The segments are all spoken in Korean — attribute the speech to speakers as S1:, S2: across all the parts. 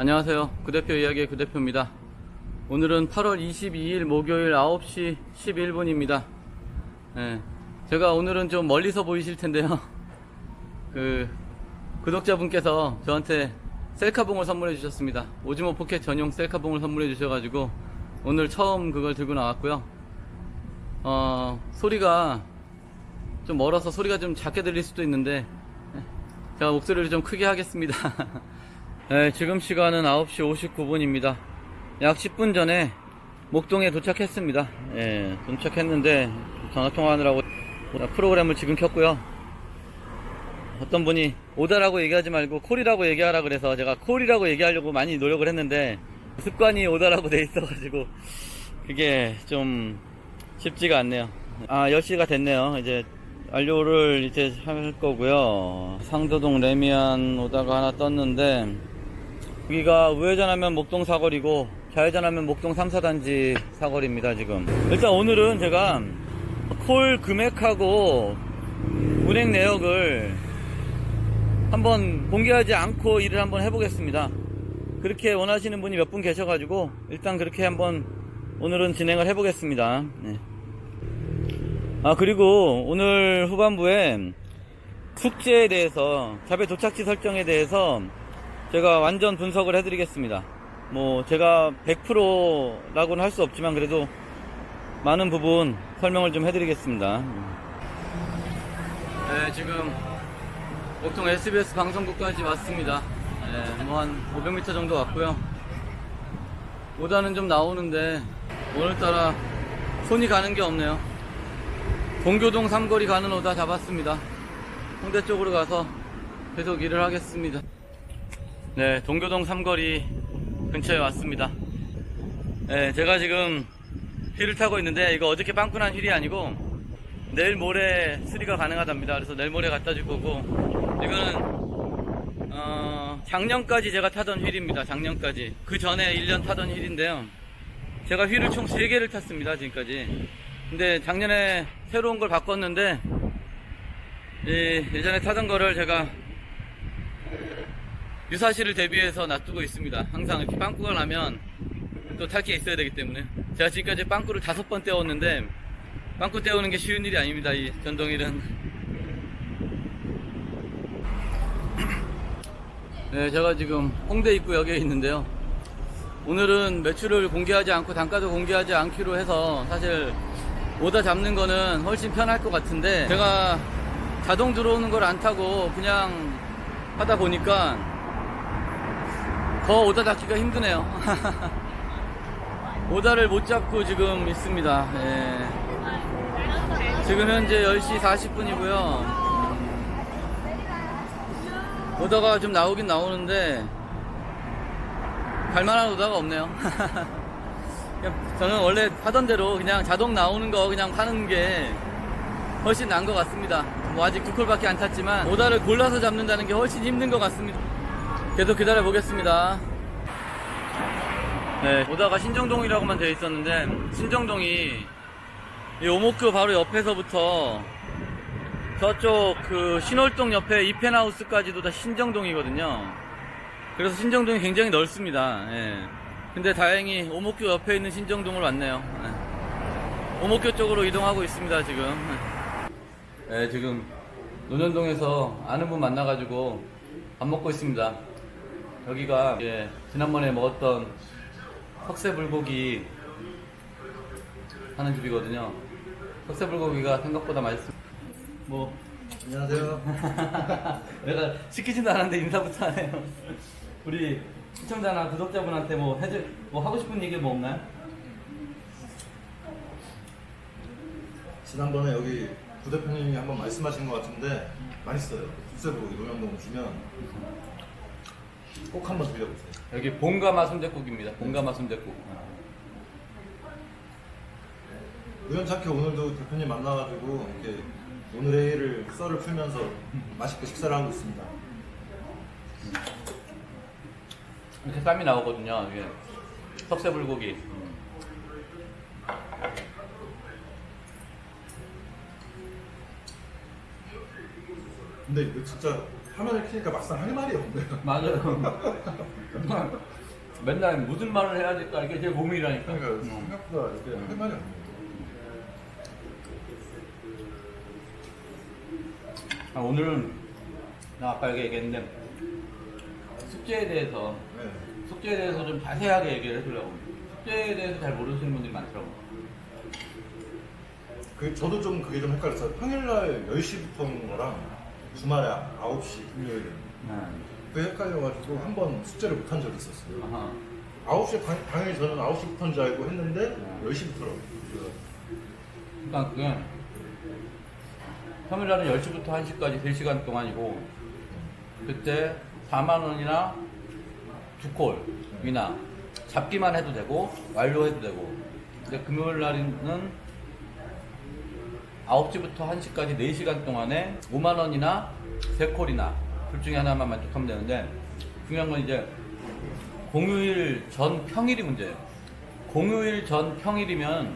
S1: 안녕하세요. 구대표 이야기의 구대표입니다. 오늘은 8월 22일 목요일 9시 11분입니다. 제가 오늘은 좀 멀리서 보이실 텐데요. 구독자분께서 저한테 셀카봉을 선물해 주셨습니다. 오즈모 포켓 전용 셀카봉을 선물해 주셔가지고 오늘 처음 그걸 들고 나왔고요. 소리가 좀 멀어서 소리가 좀 작게 들릴 수도 있는데 제가 목소리를 좀 크게 하겠습니다. 네, 지금 시간은 9시 59분입니다. 약 10분 전에 목동에 도착했습니다. 도착했는데 전화통화하느라고 프로그램을 지금 켰고요. 어떤 분이 오다라고 얘기하지 말고 콜이라고 얘기하라 그래서 제가 콜이라고 얘기하려고 많이 노력을 했는데 습관이 오다라고 돼 있어가지고 그게 좀 쉽지가 않네요. 10시가 됐네요. 이제 완료를 이제 할 거고요. 상도동 레미안 오다가 하나 떴는데 여기가 우회전하면 목동 사거리고 좌회전하면 목동 3, 4단지 사거리입니다. 지금 일단 오늘은 제가 콜 금액하고 운행 내역을 한번 공개하지 않고 일을 한번 해보겠습니다. 그렇게 원하시는 분이 몇 분 계셔가지고 일단 그렇게 한번 오늘은 진행을 해보겠습니다. 그리고 오늘 후반부에 숙제에 대해서 자배 도착지 설정에 대해서 제가 완전 분석을 해드리겠습니다. 제가 100%라고는 할 수 없지만 그래도 많은 부분 설명을 좀 해드리겠습니다. 지금 목동 SBS 방송국까지 왔습니다. 한 500m 정도 왔고요. 오다는 좀 나오는데 오늘따라 손이 가는 게 없네요. 동교동 삼거리 가는 오다 잡았습니다. 홍대 쪽으로 가서 계속 일을 하겠습니다. 네, 동교동 삼거리 근처에 왔습니다. 제가 지금 휠을 타고 있는데 이거 어저께 빵꾸 난 휠이 아니고 내일 모레 수리가 가능하답니다. 그래서 내일 모레 갖다 줄 거고, 이거는 작년까지 제가 타던 휠입니다. 작년까지. 그 전에 1년 타던 휠인데요. 제가 휠을 총 3개를 탔습니다. 지금까지. 근데 작년에 새로운 걸 바꿨는데 예전에 타던 거를 제가 유사시를 대비해서 놔두고 있습니다. 항상 이렇게 빵꾸가 나면 또 탈 게 있어야 되기 때문에. 제가 지금까지 빵꾸를 5번 떼었는데 빵꾸 떼우는 게 쉬운 일이 아닙니다. 이 전동휠은. 네, 제가 지금 홍대 입구역에 있는데요. 오늘은 매출을 공개하지 않고 단가도 공개하지 않기로 해서 사실 오다 잡는 거는 훨씬 편할 것 같은데 제가 자동 들어오는 걸 안 타고 그냥 하다 보니까 더 오다 잡기가 힘드네요. 오다를 못 잡고 지금 있습니다. 지금 현재 10시 40분이고요. 오다가 좀 나오긴 나오는데 갈만한 오다가 없네요. 저는 원래 하던 대로 그냥 자동 나오는 거 그냥 파는 게 훨씬 나은 것 같습니다. 아직 2콜밖에 안 탔지만 오다를 골라서 잡는다는 게 훨씬 힘든 것 같습니다. 계속 기다려 보겠습니다. 오다가 신정동이라고만 되어 있었는데 신정동이 이 오모크 바로 옆에서부터 저쪽 신월동 옆에 이펜하우스까지도 다 신정동이거든요. 그래서 신정동이 굉장히 넓습니다. 근데 다행히 오목교 옆에 있는 신정동을 왔네요. 오목교 쪽으로 이동하고 있습니다. 지금. 지금 논현동에서 아는 분 만나가지고 밥 먹고 있습니다. 여기가 지난번에 먹었던 석쇠불고기 하는 집이거든요. 석쇠불고기가 생각보다 맛있습니다.
S2: 안녕하세요.
S1: 내가 시키지도 않았는데 인사부터 하네요. 우리 시청자나 구독자분한테 하고 싶은 얘기 없나요?
S2: 지난번에 여기 부대표님이 한번 말씀하신 것 같은데 맛있어요. 숙세불고기 논현동 오시면 꼭 한번 드셔보세요.
S1: 여기 봉가마 순댓국입니다. 봉가마 순댓국.
S2: 우연찮게 오늘도 대표님 만나가지고 이렇게 오늘의 일을 썰을 풀면서 맛있게 식사를 하고 있습니다.
S1: 이렇게 쌈이 나오거든요. 이게 석쇠불고기.
S2: 근데 이거 진짜 화면을 켜니까 막상 할 말이 없네요.
S1: 맞아요. 맨날 무슨 말을 해야 될까 이게 제일 고민이라니까.
S2: 그러니까 생각보다 이렇게 할 말이 없네요.
S1: 오늘은 나 아까 얘기했는데 숙제에 대해서 좀 자세하게 얘기를 해주려고. 숙제에 대해서 잘 모르시는 분들이 많더라고.
S2: 저도 좀 그게 좀 헷갈렸어요. 평일날 10시부터인 거랑 주말에 9시 금요일에 그게 헷갈려가지고 한 번 숙제를 못한 적이 있었어요.
S1: 아하.
S2: 9시 당연히 저는 9시부터인 줄 알고 했는데 10시부터라고.
S1: 그러니까 그게 평일날은 10시부터 1시까지 3시간 동안이고 그때 4만 원이나 2콜이나 잡기만 해도 되고 완료해도 되고 근데 금요일 날은 9시부터 1시까지 4시간 동안에 5만 원이나 3콜이나 둘 중에 하나만 만족하면 되는데 중요한 건 이제 공휴일 전 평일이 문제예요. 공휴일 전 평일이면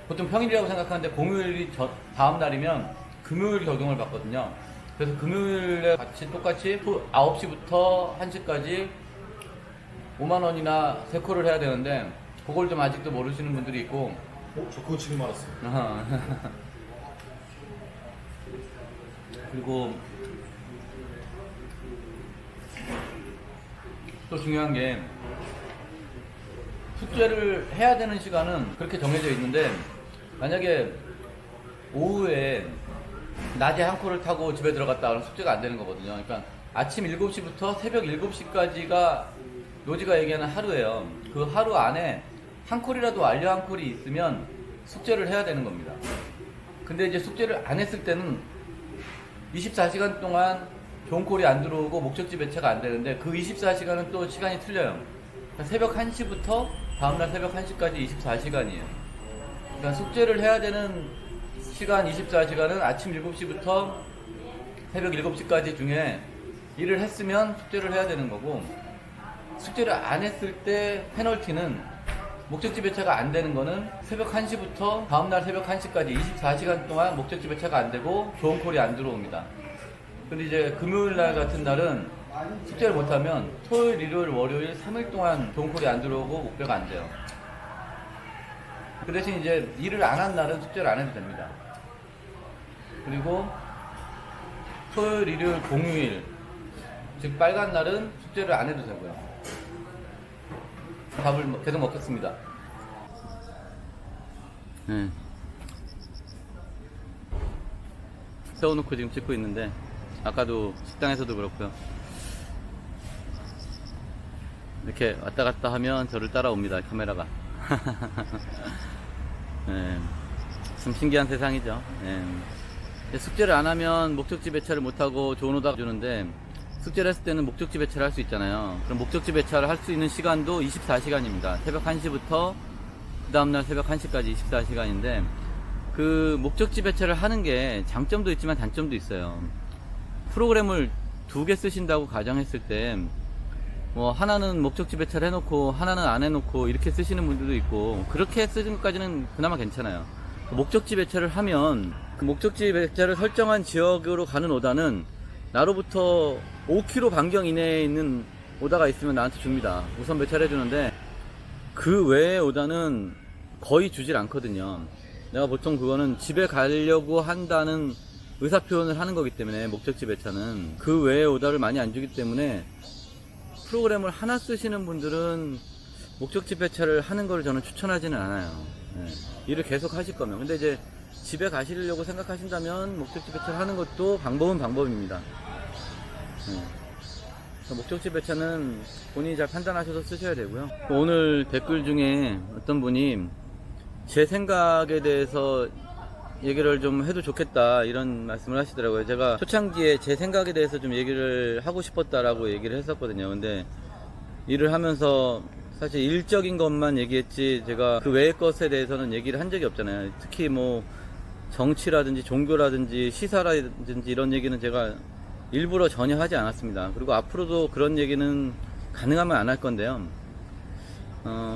S1: 보통 평일이라고 생각하는데 공휴일이 다음 날이면 금요일 적용을 받거든요. 그래서 금요일에 똑같이 9시부터 1시까지 5만 원이나 3콜을 해야 되는데 그걸 좀 아직도 모르시는 분들이 있고
S2: 저 그거 지금 알았어요.
S1: 그리고 또 중요한 게 숙제를 해야 되는 시간은 그렇게 정해져 있는데 만약에 오후에 낮에 한 콜을 타고 집에 들어갔다 그러면 숙제가 안 되는 거거든요. 그러니까 아침 7시부터 새벽 7시까지가 노지가 얘기하는 하루예요. 그 하루 안에 한 콜이라도 완료 한 콜이 있으면 숙제를 해야 되는 겁니다. 근데 이제 숙제를 안 했을 때는 24시간 동안 좋은 콜이 안 들어오고 목적지 배차가 안 되는데 그 24시간은 또 시간이 틀려요. 그러니까 새벽 1시부터 다음날 새벽 1시까지 24시간이에요. 그러니까 숙제를 해야 되는 시간 24시간은 아침 7시부터 새벽 7시까지 중에 일을 했으면 숙제를 해야 되는 거고 숙제를 안 했을 때 페널티는 목적지 배차가 안 되는 거는 새벽 1시부터 다음날 새벽 1시까지 24시간 동안 목적지 배차가 안 되고 좋은 콜이 안 들어옵니다. 근데 이제 금요일 날 같은 날은 숙제를 못하면 토요일, 일요일, 월요일 3일 동안 좋은 콜이 안 들어오고 목표가 안 돼요. 그 대신 이제 일을 안 한 날은 숙제를 안 해도 됩니다. 그리고 토요일, 일요일, 공휴일 즉 빨간 날은 숙제를 안 해도 되고요. 밥을 계속 먹겠습니다. 세워놓고 지금 찍고 있는데 아까도 식당에서도 그렇고요. 이렇게 왔다 갔다 하면 저를 따라옵니다. 카메라가. 참 신기한 세상이죠. 숙제를 안 하면 목적지 배차를 못하고 좋은 오다 주는데 숙제를 했을 때는 목적지 배차를 할 수 있잖아요. 그럼 목적지 배차를 할 수 있는 시간도 24시간입니다. 새벽 1시부터 그 다음날 새벽 1시까지 24시간인데 그 목적지 배차를 하는 게 장점도 있지만 단점도 있어요. 프로그램을 2개 쓰신다고 가정했을 때 뭐 하나는 목적지 배차를 해놓고 하나는 안 해놓고 이렇게 쓰시는 분들도 있고 그렇게 쓰는 것까지는 그나마 괜찮아요. 목적지 배차를 하면 그 목적지 배차를 설정한 지역으로 가는 오다는 나로부터 5km 반경 이내에 있는 오다가 있으면 나한테 줍니다. 우선 배차를 해주는데 그 외의 오다는 거의 주질 않거든요. 내가 보통 그거는 집에 가려고 한다는 의사표현을 하는 거기 때문에 목적지 배차는 그 외의 오다를 많이 안 주기 때문에 프로그램을 하나 쓰시는 분들은 목적지 배차를 하는 걸 저는 추천하지는 않아요. 일을 계속 하실 거면. 근데 이제 집에 가시려고 생각하신다면 목적지 배차를 하는 것도 방법은 방법입니다. 목적지 배차는 본인이 잘 판단하셔서 쓰셔야 되고요. 오늘 댓글 중에 어떤 분이 제 생각에 대해서 얘기를 좀 해도 좋겠다 이런 말씀을 하시더라고요. 제가 초창기에 제 생각에 대해서 좀 얘기를 하고 싶었다라고 얘기를 했었거든요. 근데 일을 하면서 사실 일적인 것만 얘기했지 제가 그 외의 것에 대해서는 얘기를 한 적이 없잖아요. 특히 뭐 정치라든지 종교라든지 시사라든지 이런 얘기는 제가 일부러 전혀 하지 않았습니다. 그리고 앞으로도 그런 얘기는 가능하면 안 할 건데요.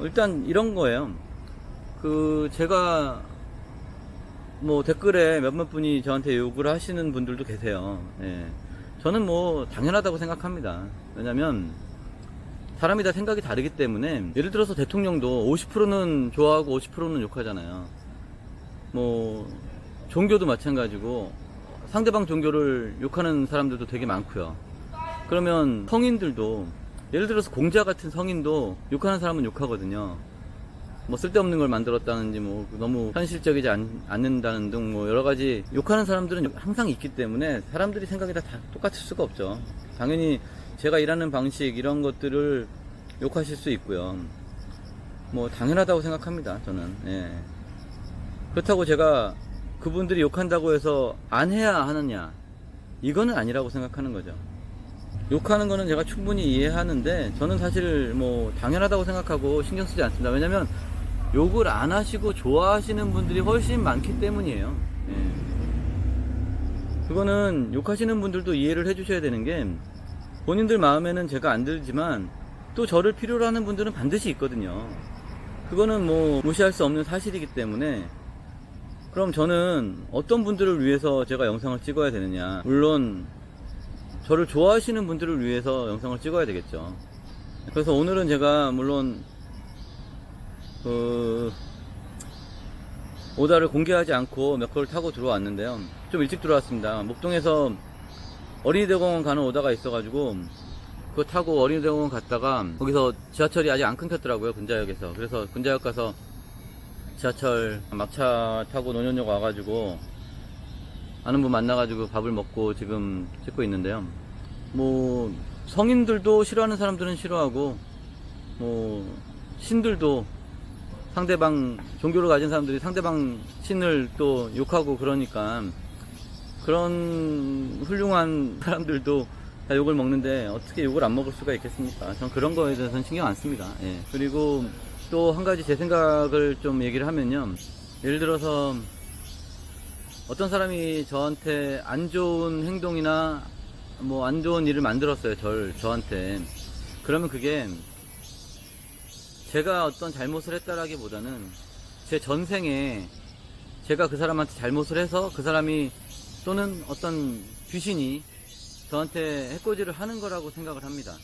S1: 일단 이런 거예요. 제가 뭐 댓글에 몇몇 분이 저한테 욕을 하시는 분들도 계세요. 저는 뭐 당연하다고 생각합니다. 왜냐면 사람이 다 생각이 다르기 때문에, 예를 들어서 대통령도 50%는 좋아하고 50%는 욕하잖아요. 뭐 종교도 마찬가지고 상대방 종교를 욕하는 사람들도 되게 많고요. 그러면 성인들도, 예를 들어서 공자 같은 성인도 욕하는 사람은 욕하거든요. 뭐 쓸데없는 걸 만들었다는지, 뭐 너무 현실적이지 않는다는 등 뭐 여러 가지 욕하는 사람들은 항상 있기 때문에 사람들이 생각이 다 똑같을 수가 없죠. 당연히 제가 일하는 방식 이런 것들을 욕하실 수 있고요. 뭐 당연하다고 생각합니다, 저는. 예. 그렇다고 제가 그분들이 욕한다고 해서 안 해야 하느냐, 이거는 아니라고 생각하는 거죠. 욕하는 거는 제가 충분히 이해하는데 저는 사실 뭐 당연하다고 생각하고 신경 쓰지 않습니다. 왜냐면 욕을 안 하시고 좋아하시는 분들이 훨씬 많기 때문이에요. 예. 그거는 욕하시는 분들도 이해를 해주셔야 되는 게, 본인들 마음에는 제가 안 들지만 또 저를 필요로 하는 분들은 반드시 있거든요. 그거는 뭐 무시할 수 없는 사실이기 때문에, 그럼 저는 어떤 분들을 위해서 제가 영상을 찍어야 되느냐, 물론 저를 좋아하시는 분들을 위해서 영상을 찍어야 되겠죠. 그래서 오늘은 제가 물론 오다를 공개하지 않고 몇 콜을 타고 들어왔는데요. 좀 일찍 들어왔습니다. 목동에서 어린이대공원 가는 오다가 있어가지고 그거 타고 어린이대공원 갔다가 거기서 지하철이 아직 안 끊겼더라고요, 군자역에서. 그래서 군자역 가서 지하철 막차 타고 논현역 와가지고 아는 분 만나가지고 밥을 먹고 지금 찍고 있는데요. 뭐 성인들도 싫어하는 사람들은 싫어하고, 뭐 신들도 상대방 종교를 가진 사람들이 상대방 신을 또 욕하고, 그러니까 그런 훌륭한 사람들도 다 욕을 먹는데 어떻게 욕을 안 먹을 수가 있겠습니까? 전 그런 거에 대해서는 신경 안 씁니다. 예. 그리고 또 한 가지 제 생각을 좀 얘기를 하면요, 예를 들어서 어떤 사람이 저한테 안 좋은 행동이나 뭐 안 좋은 일을 만들었어요, 저한테. 그러면 그게 제가 어떤 잘못을 했다라기보다는 제 전생에 제가 그 사람한테 잘못을 해서 그 사람이 또는 어떤 귀신이 저한테 해코지를 하는 거라고 생각을 합니다.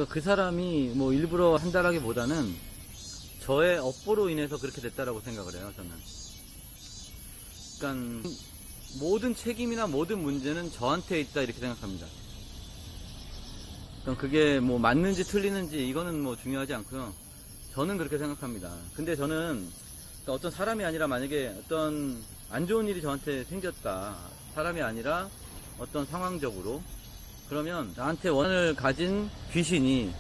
S1: 그 사람이 뭐 일부러 한다라기보다는 저의 업보로 인해서 그렇게 됐다라고 생각을 해요, 저는. 그러니까 모든 책임이나 모든 문제는 저한테 있다, 이렇게 생각합니다. 그러니까 그게 뭐 맞는지 틀리는지 이거는 뭐 중요하지 않고요. 저는 그렇게 생각합니다. 근데 저는 그러니까 어떤 사람이 아니라, 만약에 어떤 안 좋은 일이 저한테 생겼다, 사람이 아니라 어떤 상황적으로, 그러면 나한테 원한을 가진 귀신이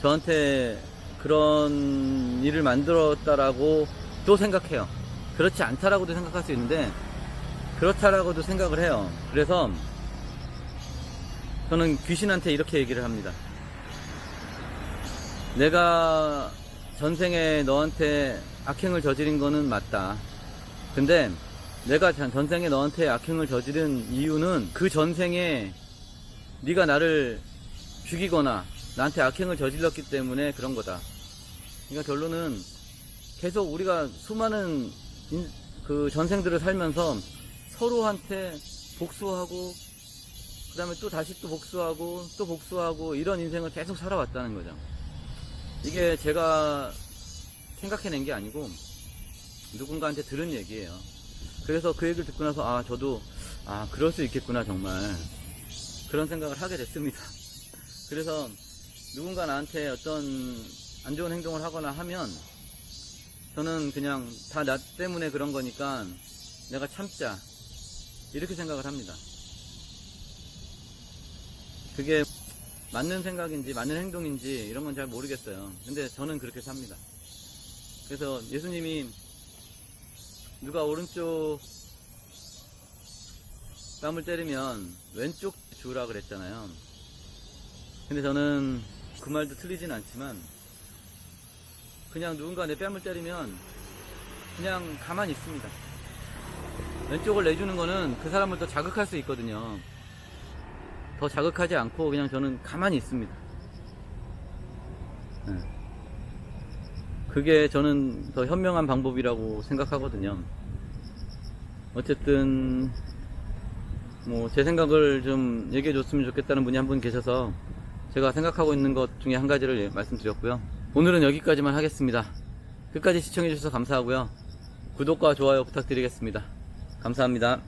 S1: 저한테 그런 일을 만들었다라고 또 생각해요. 그렇지 않다라고도 생각할 수 있는데 그렇다라고도 생각을 해요. 그래서 저는 귀신한테 이렇게 얘기를 합니다. 내가 전생에 너한테 악행을 저지른 거는 맞다. 근데 내가 전생에 너한테 악행을 저지른 이유는 그 전생에 네가 나를 죽이거나 나한테 악행을 저질렀기 때문에 그런 거다. 그러니까 결론은 계속 우리가 수많은 그 전생들을 살면서 서로한테 복수하고, 그 다음에 또 다시 또 복수하고 또 복수하고, 이런 인생을 계속 살아왔다는 거죠. 이게 제가 생각해낸 게 아니고 누군가한테 들은 얘기예요. 그래서 그 얘기를 듣고 나서 저도 그럴 수 있겠구나, 정말 그런 생각을 하게 됐습니다. 그래서 누군가 나한테 어떤 안 좋은 행동을 하거나 하면 저는 그냥 다 나 때문에 그런 거니까 내가 참자, 이렇게 생각을 합니다. 그게 맞는 생각인지 맞는 행동인지 이런 건 잘 모르겠어요. 근데 저는 그렇게 삽니다. 그래서 예수님이 누가 오른쪽 뺨을 때리면 왼쪽 주라 그랬잖아요. 근데 저는 그 말도 틀리진 않지만 그냥 누군가 내 뺨을 때리면 그냥 가만히 있습니다. 왼쪽을 내주는 거는 그 사람을 더 자극할 수 있거든요. 더 자극하지 않고 그냥 저는 가만히 있습니다. 그게 저는 더 현명한 방법이라고 생각하거든요. 어쨌든 뭐 제 생각을 좀 얘기해 줬으면 좋겠다는 분이 한 분 계셔서 제가 생각하고 있는 것 중에 한 가지를 말씀드렸고요. 오늘은 여기까지만 하겠습니다. 끝까지 시청해주셔서 감사하고요. 구독과 좋아요 부탁드리겠습니다. 감사합니다.